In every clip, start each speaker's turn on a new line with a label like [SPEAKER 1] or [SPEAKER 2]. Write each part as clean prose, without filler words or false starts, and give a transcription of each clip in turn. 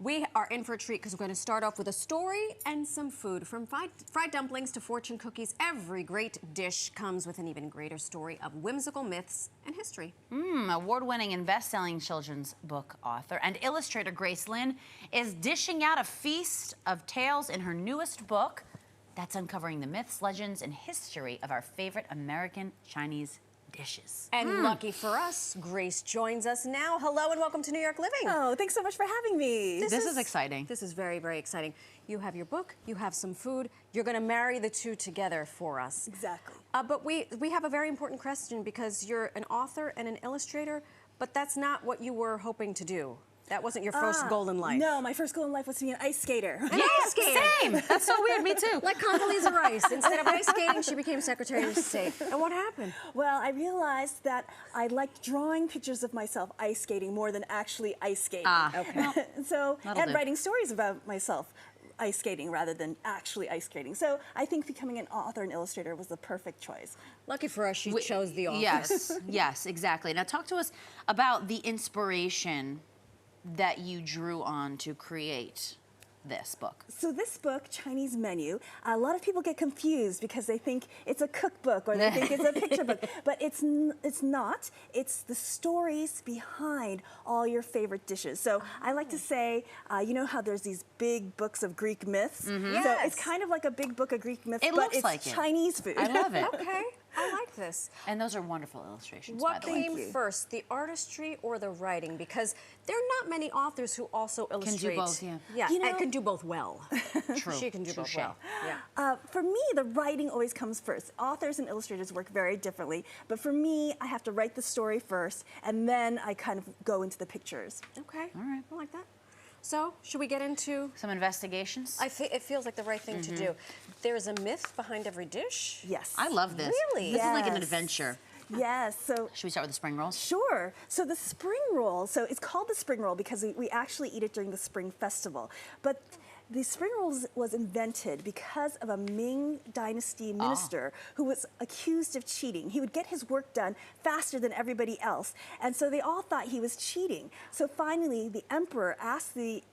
[SPEAKER 1] We are in for a treat because we're going to start off with a story and some food. From fried dumplings to fortune cookies, every great dish comes with an even greater story of whimsical myths and history.
[SPEAKER 2] Award-winning and best-selling children's book author and illustrator Grace Lin is dishing out a feast of tales in her newest book that's uncovering the myths, legends, and history of our favorite American Chinese dishes.
[SPEAKER 1] And lucky for us, Grace joins us now. Hello and welcome to New York Living.
[SPEAKER 3] Oh, thanks so much for having me.
[SPEAKER 2] This is exciting.
[SPEAKER 1] This is very, very exciting. You have your book, you have some food. You're going to marry the two together for us.
[SPEAKER 3] Exactly.
[SPEAKER 1] But we have a very important question because you're an author and an illustrator, but that's not what you were hoping to do. That wasn't your first goal in life.
[SPEAKER 3] No, my first goal in life was to be an ice skater.
[SPEAKER 1] An ice skater.
[SPEAKER 2] Same. That's so weird. Me too.
[SPEAKER 1] Like Condoleezza Rice. Instead of ice skating, she became Secretary of State. And what happened?
[SPEAKER 3] Well, I realized that I liked drawing pictures of myself ice skating more than actually ice skating.
[SPEAKER 1] Okay.
[SPEAKER 3] So,
[SPEAKER 2] That'll
[SPEAKER 3] and
[SPEAKER 2] do.
[SPEAKER 3] writing stories about myself ice skating rather than actually ice skating. So I think becoming an author and illustrator was the perfect choice.
[SPEAKER 1] Lucky for us, she chose the author.
[SPEAKER 2] Yes, yes, exactly. Now talk to us about the inspiration that you drew on to create this book.
[SPEAKER 3] So this book, Chinese Menu, a lot of people get confused because they think it's a cookbook or they think it's a picture book, but it's not. It's the stories behind all your favorite dishes. So I like to say, you know how there's these big books of Greek myths? So it's kind of like a big book of Greek myths,
[SPEAKER 2] It
[SPEAKER 3] but
[SPEAKER 2] looks
[SPEAKER 3] it's
[SPEAKER 2] like it.
[SPEAKER 3] Chinese food.
[SPEAKER 2] I love it.
[SPEAKER 1] Okay, I like this.
[SPEAKER 2] And those are wonderful illustrations,
[SPEAKER 1] What
[SPEAKER 2] by the way.
[SPEAKER 1] came first, the artistry or the writing? Because there are not many authors who also illustrate.
[SPEAKER 2] both, yeah.
[SPEAKER 1] Yeah,
[SPEAKER 3] You know-
[SPEAKER 1] and can do both well.
[SPEAKER 2] True.
[SPEAKER 1] She can do both
[SPEAKER 2] Touche.
[SPEAKER 1] well. Yeah.
[SPEAKER 3] For me, the writing always comes first. Authors and illustrators work very differently, but for me, I have to write the story first, and then I kind of go into the pictures.
[SPEAKER 1] Okay.
[SPEAKER 2] All right.
[SPEAKER 1] I like that. So, should we get into?
[SPEAKER 2] Some investigations?
[SPEAKER 1] It feels like the right thing to do. There's a myth behind every dish.
[SPEAKER 3] Yes.
[SPEAKER 2] I love this.
[SPEAKER 1] Really?
[SPEAKER 2] This is like an
[SPEAKER 3] Yes.
[SPEAKER 2] adventure.
[SPEAKER 3] Yes. So
[SPEAKER 2] Should we start with the spring rolls?
[SPEAKER 3] sure. So the spring roll, so it's called the spring roll because we actually eat it during the spring festival. But the spring roll was invented because of a Ming Dynasty minister who was accused of cheating. He would get his work done faster than everybody else. And so they all thought he was cheating. So finally, the emperor asked the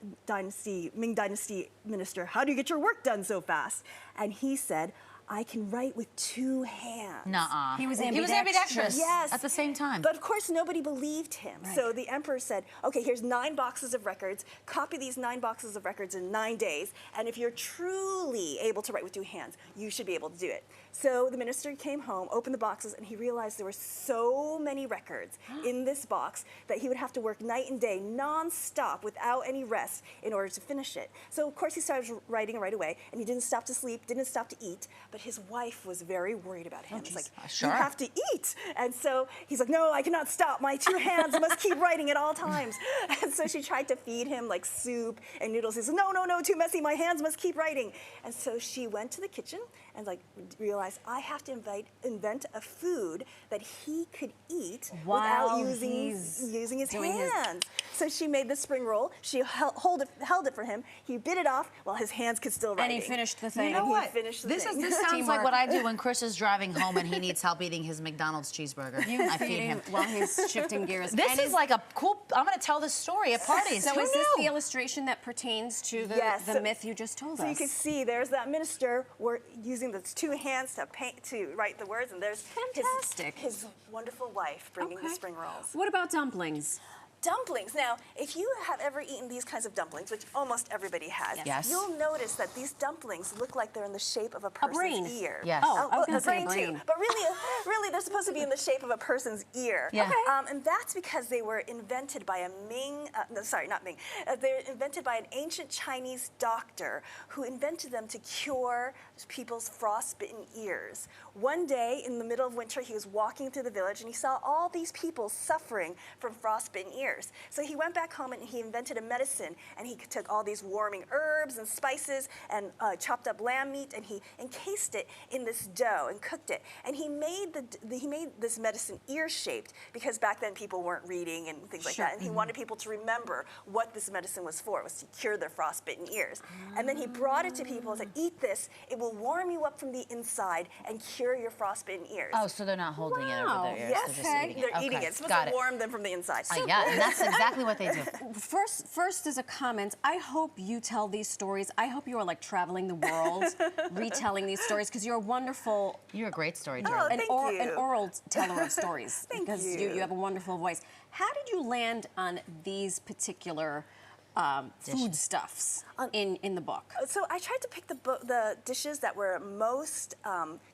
[SPEAKER 3] Ming Dynasty minister, "How do you get your work done so fast?" And he said, "I can write with two hands."
[SPEAKER 2] Nuh-uh.
[SPEAKER 1] He was
[SPEAKER 2] He was ambidextrous.
[SPEAKER 3] Yes.
[SPEAKER 2] At the same time.
[SPEAKER 3] But of course, nobody believed him. So the emperor said, "Okay, here's 9 boxes of records. Copy these 9 boxes of records in 9 days. And if you're truly able to write with 2 hands, you should be able to do it." So the minister came home, opened the boxes, and he realized there were so many records in this box that he would have to work night and day, non-stop, without any rest, in order to finish it. So of course he started writing right away, and he didn't stop to sleep, didn't stop to eat. But his wife was very worried about him. It's like,
[SPEAKER 2] Sure.
[SPEAKER 3] "You have to eat." And so he's like, "No, I cannot stop. My 2 hands must keep writing at all times." And so she tried to feed him like soup and noodles. He said, "No, no, no, too messy. My hands must keep writing." And so she went to the kitchen and like realized, I have to invent a food that he could eat
[SPEAKER 1] While
[SPEAKER 3] without using his
[SPEAKER 1] doing his-
[SPEAKER 3] hands. So she made the spring roll. She held it for him. He bit it off while his hands could still write.
[SPEAKER 1] And he finished the thing.
[SPEAKER 2] You know
[SPEAKER 3] He
[SPEAKER 2] what?
[SPEAKER 3] finished the
[SPEAKER 2] This
[SPEAKER 3] thing.
[SPEAKER 2] sounds
[SPEAKER 1] Teamwork.
[SPEAKER 2] like what I do when Chris is driving home and he needs help eating his McDonald's cheeseburger. I feed him.
[SPEAKER 1] while he's shifting gears.
[SPEAKER 2] This
[SPEAKER 1] And
[SPEAKER 2] is like a cool. I'm going to tell this story at parties.
[SPEAKER 1] So
[SPEAKER 2] Who
[SPEAKER 1] is this
[SPEAKER 2] knew?
[SPEAKER 1] the illustration that pertains to the,
[SPEAKER 3] Yes.
[SPEAKER 1] the myth you just told
[SPEAKER 3] So
[SPEAKER 1] us?
[SPEAKER 3] you can see there's that minister using those 2 hands to write the words, and there's
[SPEAKER 1] Fantastic.
[SPEAKER 3] his wonderful wife bringing the spring rolls.
[SPEAKER 1] What about dumplings?
[SPEAKER 3] Dumplings. Now, if you have ever eaten these kinds of dumplings, which almost everybody has,
[SPEAKER 2] Yes.
[SPEAKER 3] you'll notice that these dumplings look like they're in the shape of a person's
[SPEAKER 1] brain.
[SPEAKER 3] ear.
[SPEAKER 2] Yes.
[SPEAKER 1] Oh, I was gonna
[SPEAKER 3] a
[SPEAKER 1] say
[SPEAKER 3] brain
[SPEAKER 1] brain.
[SPEAKER 3] too. But really, they're supposed to be in the shape of a person's ear.
[SPEAKER 2] Yeah. Okay.
[SPEAKER 3] And that's because they were invented by a they're invented by an ancient Chinese doctor who invented them to cure people's frostbitten ears. One day in the middle of winter, he was walking through the village and he saw all these people suffering from frostbitten ears. So he went back home and he invented a medicine, and he took all these warming herbs and spices and chopped up lamb meat, and he encased it in this dough and cooked it. And he made this medicine ear-shaped because back then people weren't reading and things like that, and he wanted people to remember what this medicine was for. It was to cure their frostbitten ears. And then he brought it to people and said, "Eat this. It will warm you up from the inside and cure your frostbitten ears."
[SPEAKER 2] Oh, so they're not holding it over their ears.
[SPEAKER 3] Yes,
[SPEAKER 2] They're just eating it.
[SPEAKER 3] they're eating it. It's supposed
[SPEAKER 2] Got
[SPEAKER 3] to
[SPEAKER 2] it.
[SPEAKER 3] warm them from the inside.
[SPEAKER 2] Yeah, that's exactly what they do.
[SPEAKER 1] First is a comment. I hope you tell these stories. I hope you are like traveling the world, retelling these stories, because you're a wonderful.
[SPEAKER 2] You're a great storyteller.
[SPEAKER 3] Oh, thank you.
[SPEAKER 1] An oral teller of stories.
[SPEAKER 3] Thank
[SPEAKER 1] because
[SPEAKER 3] you.
[SPEAKER 1] you have a wonderful voice. How did you land on these particular foodstuffs in the book?
[SPEAKER 3] So I tried to pick the dishes that were most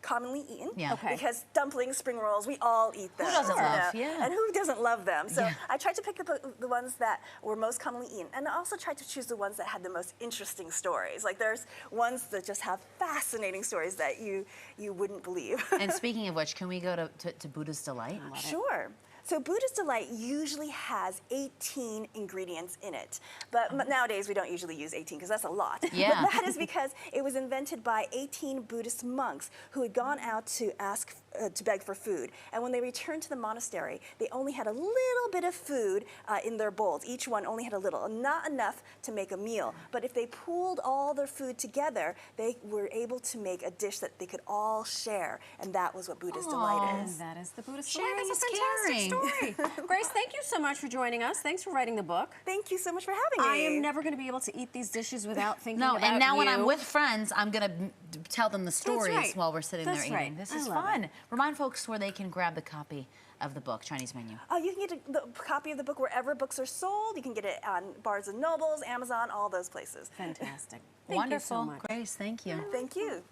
[SPEAKER 3] commonly eaten.
[SPEAKER 2] Yeah.
[SPEAKER 1] Okay.
[SPEAKER 3] Because dumplings, spring rolls, we all eat them.
[SPEAKER 2] Who doesn't
[SPEAKER 3] you
[SPEAKER 2] love?
[SPEAKER 3] know,
[SPEAKER 2] Yeah.
[SPEAKER 3] And who doesn't love them? So
[SPEAKER 2] Yeah.
[SPEAKER 3] I tried to pick the ones that were most commonly eaten. And I also tried to choose the ones that had the most interesting stories. Like there's ones that just have fascinating stories that you wouldn't believe.
[SPEAKER 2] And speaking of which, can we go to Buddha's Delight?
[SPEAKER 3] Sure. So Buddha's Delight usually has 18 ingredients in it. But nowadays we don't usually use 18 because that's a lot.
[SPEAKER 2] Yeah.
[SPEAKER 3] But that is because it was invented by 18 Buddhist monks who had gone out to ask to beg for food. And when they returned to the monastery, they only had a little bit of food in their bowls. Each one only had a little, not enough to make a meal. But if they pooled all their food together, they were able to make a dish that they could all share. And that was what Buddha's Delight is.
[SPEAKER 1] That is the Buddhist
[SPEAKER 2] Sharing
[SPEAKER 1] Delight. That's a
[SPEAKER 2] is
[SPEAKER 1] fantastic
[SPEAKER 2] caring.
[SPEAKER 1] story. Grace, thank you so much for joining us. Thanks for writing the book.
[SPEAKER 3] Thank you so much for having me.
[SPEAKER 1] I am never going to be able to eat these dishes without thinking
[SPEAKER 2] No,
[SPEAKER 1] about
[SPEAKER 2] and now when I'm
[SPEAKER 1] you.
[SPEAKER 2] with friends, I'm gonna tell them the stories
[SPEAKER 1] right.
[SPEAKER 2] while we're sitting
[SPEAKER 1] That's
[SPEAKER 2] there
[SPEAKER 1] right.
[SPEAKER 2] eating. This
[SPEAKER 1] I
[SPEAKER 2] is
[SPEAKER 1] love
[SPEAKER 2] fun. Remind folks where they can grab the copy of the book, Chinese Menu.
[SPEAKER 3] You can get the copy of the book wherever books are sold. You can get it on Barnes & Nobles, Amazon, all those places.
[SPEAKER 1] Fantastic. Thank
[SPEAKER 2] Wonderful.
[SPEAKER 1] you so much.
[SPEAKER 2] Grace, thank you.
[SPEAKER 3] Thank you.